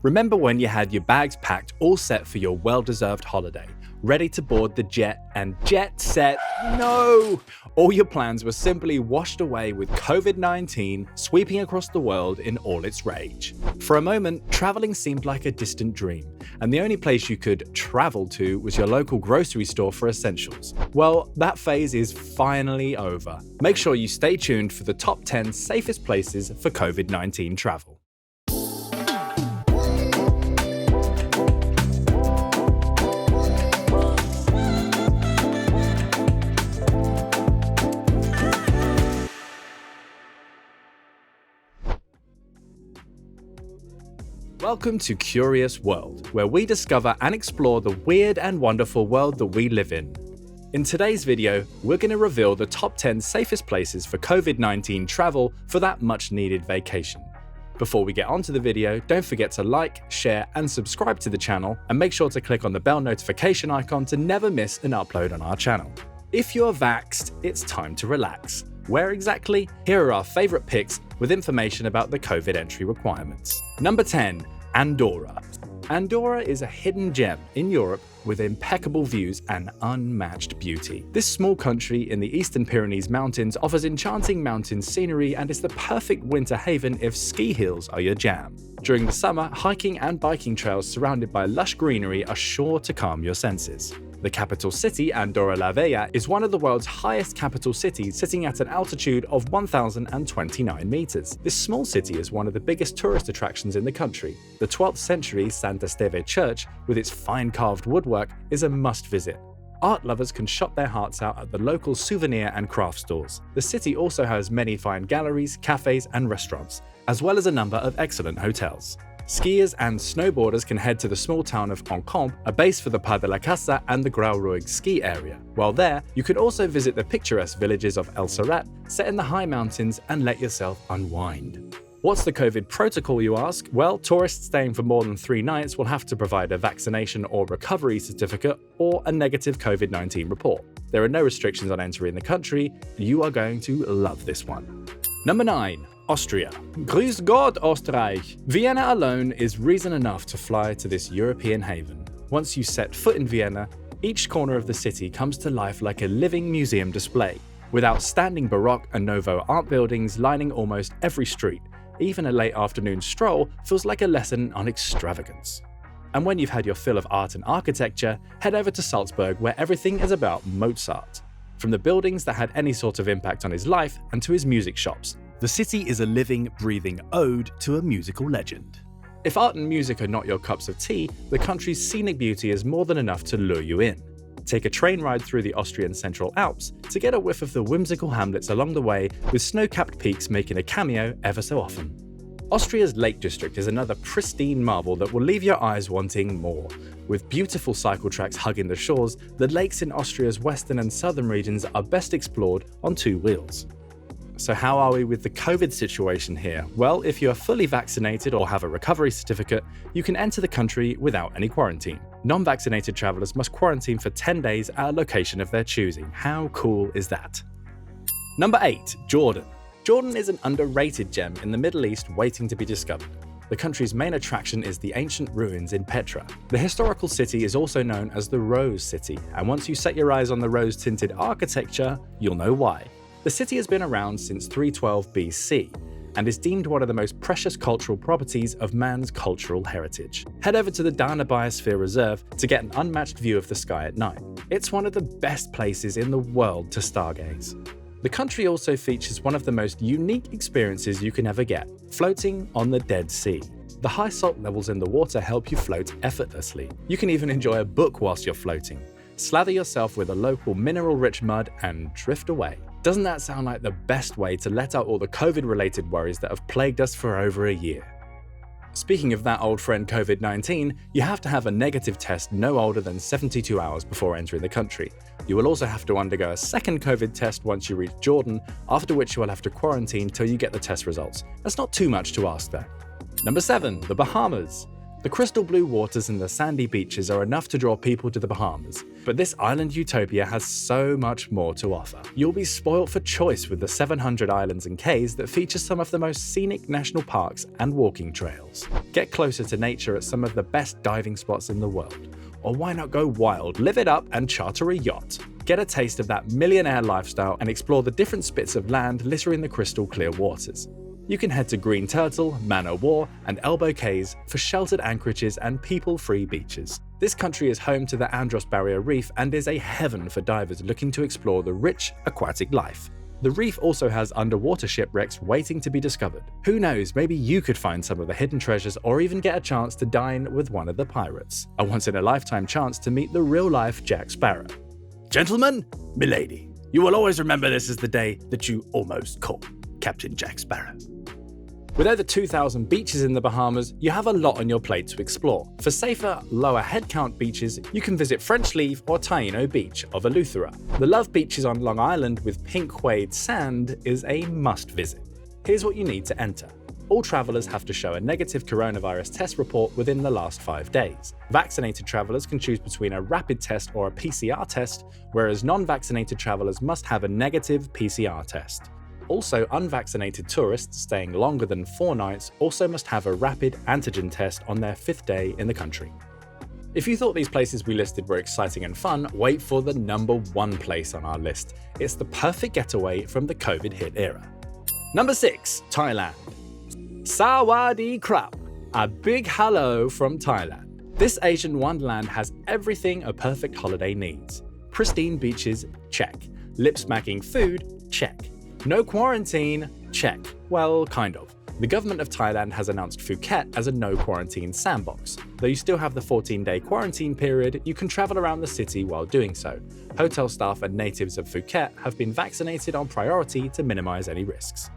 Remember when you had your bags packed all set for your well-deserved holiday, ready to board the jet and jet set? No! All your plans were simply washed away with COVID-19 sweeping across the world in all its rage. For a moment, traveling seemed like a distant dream, and the only place you could travel to was your local grocery store for essentials. Well, that phase is finally over. Make sure you stay tuned for the top 10 safest places for COVID-19 travel. Welcome to Curious World, where we discover and explore the weird and wonderful world that we live in. In today's video, we're going to reveal the top 10 safest places for COVID-19 travel for that much-needed vacation. Before we get onto the video, don't forget to like, share, and subscribe to the channel, and make sure to click on the bell notification icon to never miss an upload on our channel. If you're vaxxed, it's time to relax. Where exactly? Here are our favorite picks with information about the COVID entry requirements. Number 10. Andorra. Andorra is a hidden gem in Europe with impeccable views and unmatched beauty. This small country in the Eastern Pyrenees Mountains offers enchanting mountain scenery and is the perfect winter haven if ski hills are your jam. During the summer, hiking and biking trails surrounded by lush greenery are sure to calm your senses. The capital city, Andorra la Vella, is one of the world's highest capital cities, sitting at an altitude of 1,029 meters. This small city is one of the biggest tourist attractions in the country. The 12th century Sant Esteve Church, with its fine carved woodwork, is a must-visit. Art lovers can shop their hearts out at the local souvenir and craft stores. The city also has many fine galleries, cafes, and restaurants, as well as a number of excellent hotels. Skiers and snowboarders can head to the small town of Encamp, a base for the Pas de la Casa and the Grauruig ski area. While there, you can also visit the picturesque villages of El Serrat, set in the high mountains, and let yourself unwind. What's the COVID protocol, you ask? Well, tourists staying for more than 3 nights will have to provide a vaccination or recovery certificate or a negative COVID-19 report. There are no restrictions on entering the country. You are going to love this one. Number 9. Austria. Grüß Gott, Österreich! Vienna alone is reason enough to fly to this European haven. Once you set foot in Vienna, each corner of the city comes to life like a living museum display, with outstanding Baroque and Nouveau art buildings lining almost every street. Even a late afternoon stroll feels like a lesson on extravagance. And when you've had your fill of art and architecture, head over to Salzburg, where everything is about Mozart. From the buildings that had any sort of impact on his life and to his music shops, the city is a living, breathing ode to a musical legend. If art and music are not your cups of tea, the country's scenic beauty is more than enough to lure you in. Take a train ride through the Austrian Central Alps to get a whiff of the whimsical hamlets along the way, with snow-capped peaks making a cameo ever so often. Austria's Lake District is another pristine marvel that will leave your eyes wanting more. With beautiful cycle tracks hugging the shores, the lakes in Austria's western and southern regions are best explored on 2 wheels. So how are we with the COVID situation here? Well, if you are fully vaccinated or have a recovery certificate, you can enter the country without any quarantine. Non-vaccinated travelers must quarantine for 10 days at a location of their choosing. How cool is that? Number 8. Jordan. Jordan is an underrated gem in the Middle East waiting to be discovered. The country's main attraction is the ancient ruins in Petra. The historical city is also known as the Rose City, and once you set your eyes on the rose-tinted architecture, you'll know why. The city has been around since 312 BC and is deemed one of the most precious cultural properties of man's cultural heritage. Head over to the Dana Biosphere Reserve to get an unmatched view of the sky at night. It's one of the best places in the world to stargaze. The country also features one of the most unique experiences you can ever get, floating on the Dead Sea. The high salt levels in the water help you float effortlessly. You can even enjoy a book whilst you're floating. Slather yourself with a local mineral-rich mud and drift away. Doesn't that sound like the best way to let out all the COVID-related worries that have plagued us for over a year? Speaking of that old friend COVID-19, you have to have a negative test no older than 72 hours before entering the country. You will also have to undergo a second COVID test once you reach Jordan, after which you will have to quarantine till you get the test results. That's not too much to ask there. Number 7. The Bahamas. The crystal blue waters and the sandy beaches are enough to draw people to the Bahamas, but this island utopia has so much more to offer. You'll be spoilt for choice with the 700 islands and cays that feature some of the most scenic national parks and walking trails. Get closer to nature at some of the best diving spots in the world. Or why not go wild, live it up and charter a yacht? Get a taste of that millionaire lifestyle and explore the different spits of land littering the crystal clear waters. You can head to Green Turtle, Man O' War, and Elbow Cays for sheltered anchorages and people-free beaches. This country is home to the Andros Barrier Reef and is a heaven for divers looking to explore the rich aquatic life. The reef also has underwater shipwrecks waiting to be discovered. Who knows, maybe you could find some of the hidden treasures or even get a chance to dine with one of the pirates. A once-in-a-lifetime chance to meet the real-life Jack Sparrow. Gentlemen, milady, you will always remember this as the day that you almost caught Captain Jack Sparrow. With over 2,000 beaches in the Bahamas, you have a lot on your plate to explore. For safer, lower headcount beaches, you can visit French Leaf or Taino Beach of Eleuthera. The Love Beaches on Long Island with pink quaid sand is a must visit. Here's what you need to enter. All travelers have to show a negative coronavirus test report within the last 5 days. Vaccinated travelers can choose between a rapid test or a PCR test, whereas non-vaccinated travelers must have a negative PCR test. Also, unvaccinated tourists staying longer than 4 nights also must have a rapid antigen test on their 5th day in the country. If you thought these places we listed were exciting and fun, wait for the number 1 place on our list. It's the perfect getaway from the COVID hit era. Number 6. Thailand. Sawadee krap! A big hello from Thailand. This Asian wonderland has everything a perfect holiday needs. Pristine beaches? Check. Lip-smacking food? Check. No quarantine? Check. Well, kind of. The government of Thailand has announced Phuket as a no-quarantine sandbox. Though you still have the 14-day quarantine period, you can travel around the city while doing so. Hotel staff and natives of Phuket have been vaccinated on priority to minimize any risks.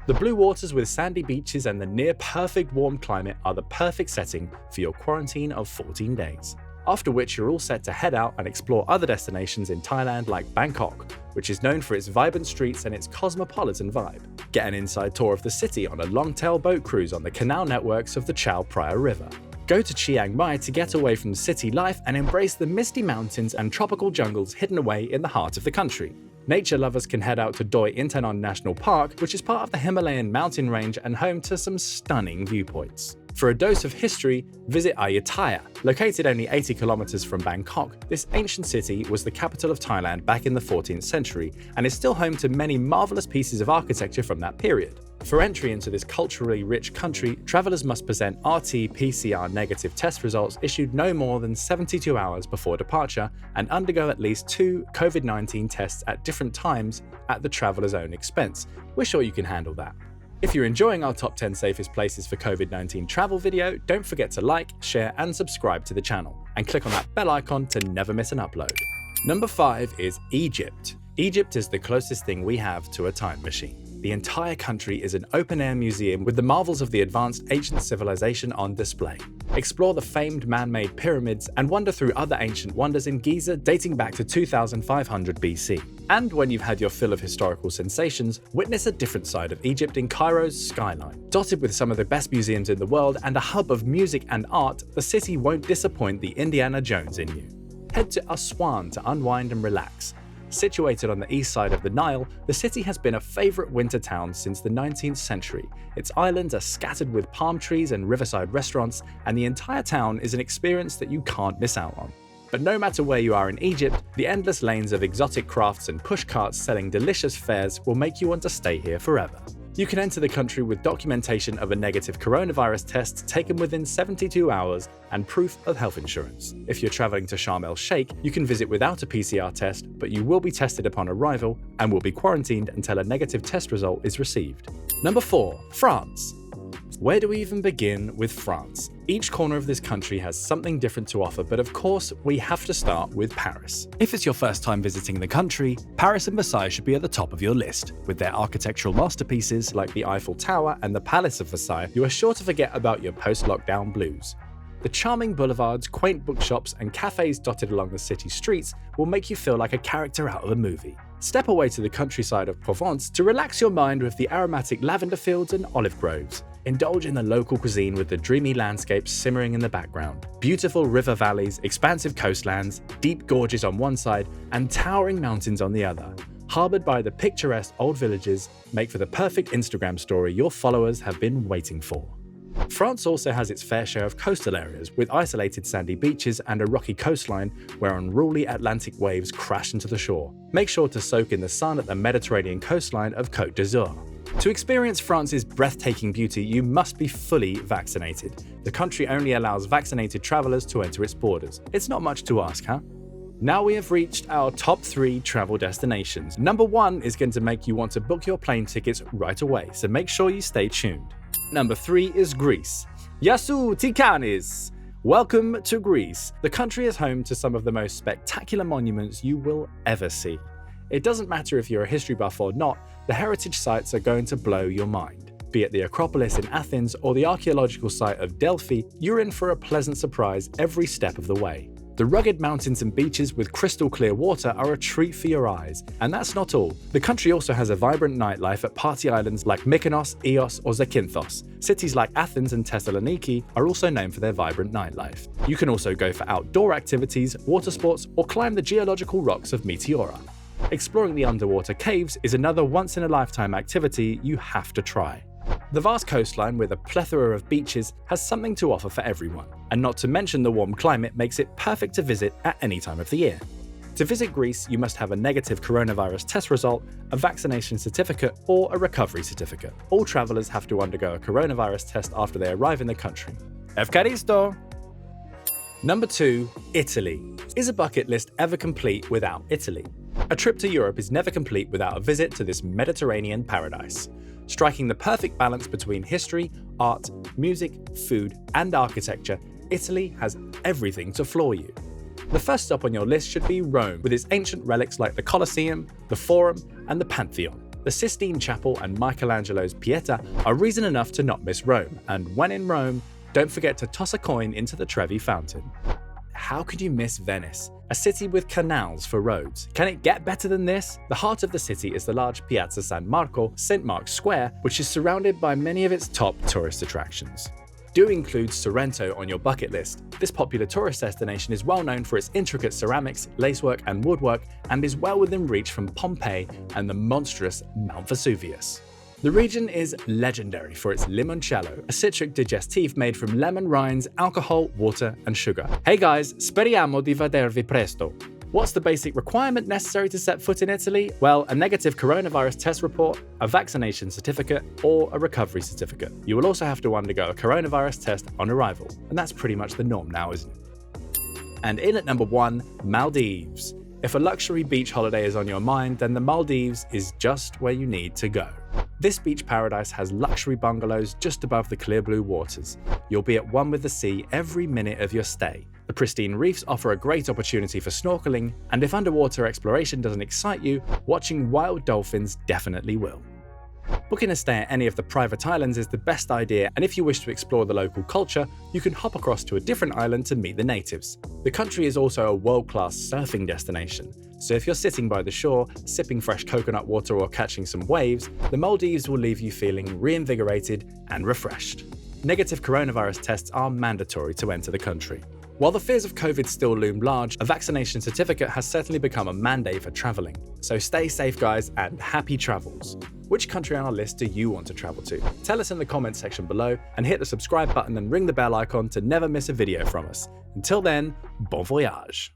The blue waters with sandy beaches and the near-perfect warm climate are the perfect setting for your quarantine of 14 days. After which you're all set to head out and explore other destinations in Thailand like Bangkok, which is known for its vibrant streets and its cosmopolitan vibe. Get an inside tour of the city on a long-tail boat cruise on the canal networks of the Chao Phraya River. Go to Chiang Mai to get away from city life and embrace the misty mountains and tropical jungles hidden away in the heart of the country. Nature lovers can head out to Doi Inthanon National Park, which is part of the Himalayan mountain range and home to some stunning viewpoints. For a dose of history, visit Ayutthaya. Located only 80 kilometers from Bangkok, this ancient city was the capital of Thailand back in the 14th century and is still home to many marvelous pieces of architecture from that period. For entry into this culturally rich country, travelers must present RT-PCR negative test results issued no more than 72 hours before departure and undergo at least 2 COVID-19 tests at different times at the traveler's own expense. We're sure you can handle that. If you're enjoying our top 10 safest places for COVID-19 travel video, don't forget to like, share and subscribe to the channel, and click on that bell icon to never miss an upload. Number 5 is Egypt. Egypt is the closest thing we have to a time machine. The entire country is an open-air museum with the marvels of the advanced ancient civilization on display. Explore the famed man-made pyramids and wander through other ancient wonders in Giza dating back to 2500 BC. And when you've had your fill of historical sensations, witness a different side of Egypt in Cairo's skyline. Dotted with some of the best museums in the world and a hub of music and art, the city won't disappoint the Indiana Jones in you. Head to Aswan to unwind and relax. Situated on the east side of the Nile, the city has been a favorite winter town since the 19th century. Its islands are scattered with palm trees and riverside restaurants, and the entire town is an experience that you can't miss out on. But no matter where you are in Egypt, the endless lanes of exotic crafts and pushcarts selling delicious fares will make you want to stay here forever. You can enter the country with documentation of a negative coronavirus test taken within 72 hours and proof of health insurance. If you're traveling to Sharm el-Sheikh, you can visit without a PCR test, but you will be tested upon arrival and will be quarantined until a negative test result is received. Number 4. France. Where do we even begin with France? Each corner of this country has something different to offer, but of course, we have to start with Paris. If it's your first time visiting the country, Paris and Versailles should be at the top of your list. With their architectural masterpieces like the Eiffel Tower and the Palace of Versailles, you are sure to forget about your post-lockdown blues. The charming boulevards, quaint bookshops, and cafes dotted along the city streets will make you feel like a character out of a movie. Step away to the countryside of Provence to relax your mind with the aromatic lavender fields and olive groves. Indulge in the local cuisine with the dreamy landscapes simmering in the background. Beautiful river valleys, expansive coastlands, deep gorges on one side, and towering mountains on the other, harbored by the picturesque old villages, make for the perfect Instagram story your followers have been waiting for. France also has its fair share of coastal areas, with isolated sandy beaches and a rocky coastline where unruly Atlantic waves crash into the shore. Make sure to soak in the sun at the Mediterranean coastline of Côte d'Azur. To experience France's breathtaking beauty, you must be fully vaccinated. The country only allows vaccinated travelers to enter its borders. It's not much to ask, huh? Now we have reached our top 3 travel destinations. Number 1 is going to make you want to book your plane tickets right away, so make sure you stay tuned. Number 3 is Greece. Yassou Tikanis! Welcome to Greece. The country is home to some of the most spectacular monuments you will ever see. It doesn't matter if you're a history buff or not, the heritage sites are going to blow your mind. Be it the Acropolis in Athens or the archaeological site of Delphi, you're in for a pleasant surprise every step of the way. The rugged mountains and beaches with crystal clear water are a treat for your eyes. And that's not all. The country also has a vibrant nightlife at party islands like Mykonos, Ios or Zakynthos. Cities like Athens and Thessaloniki are also known for their vibrant nightlife. You can also go for outdoor activities, water sports, or climb the geological rocks of Meteora. Exploring the underwater caves is another once-in-a-lifetime activity you have to try. The vast coastline with a plethora of beaches has something to offer for everyone, and not to mention the warm climate makes it perfect to visit at any time of the year. To visit Greece, you must have a negative coronavirus test result, a vaccination certificate, or a recovery certificate. All travelers have to undergo a coronavirus test after they arrive in the country. Evkaristo! Number 2. Italy. Is a bucket list ever complete without Italy? A trip to Europe is never complete without a visit to this Mediterranean paradise. Striking the perfect balance between history, art, music, food, and architecture, Italy has everything to floor you. The first stop on your list should be Rome, with its ancient relics like the Colosseum, the Forum, and the Pantheon. The Sistine Chapel and Michelangelo's Pieta are reason enough to not miss Rome, and when in Rome, don't forget to toss a coin into the Trevi Fountain. How could you miss Venice? A city with canals for roads. Can it get better than this? The heart of the city is the large Piazza San Marco, St. Mark's Square, which is surrounded by many of its top tourist attractions. Do include Sorrento on your bucket list. This popular tourist destination is well known for its intricate ceramics, lacework, and woodwork, and is well within reach from Pompeii and the monstrous Mount Vesuvius. The region is legendary for its limoncello, a citric digestif made from lemon rinds, alcohol, water, and sugar. Hey guys, speriamo di vedervi presto. What's the basic requirement necessary to set foot in Italy? Well, a negative coronavirus test report, a vaccination certificate, or a recovery certificate. You will also have to undergo a coronavirus test on arrival, and that's pretty much the norm now, isn't it? And in at number 1, Maldives. If a luxury beach holiday is on your mind, then the Maldives is just where you need to go. This beach paradise has luxury bungalows just above the clear blue waters. You'll be at one with the sea every minute of your stay. The pristine reefs offer a great opportunity for snorkeling, and if underwater exploration doesn't excite you, watching wild dolphins definitely will. Booking a stay at any of the private islands is the best idea, and if you wish to explore the local culture, you can hop across to a different island to meet the natives. The country is also a world-class surfing destination, so if you're sitting by the shore, sipping fresh coconut water or catching some waves, the Maldives will leave you feeling reinvigorated and refreshed. Negative coronavirus tests are mandatory to enter the country. While the fears of COVID still loom large, a vaccination certificate has certainly become a mandate for traveling. So stay safe guys, and happy travels. Which country on our list do you want to travel to? Tell us in the comments section below, and hit the subscribe button and ring the bell icon to never miss a video from us. Until then, bon voyage!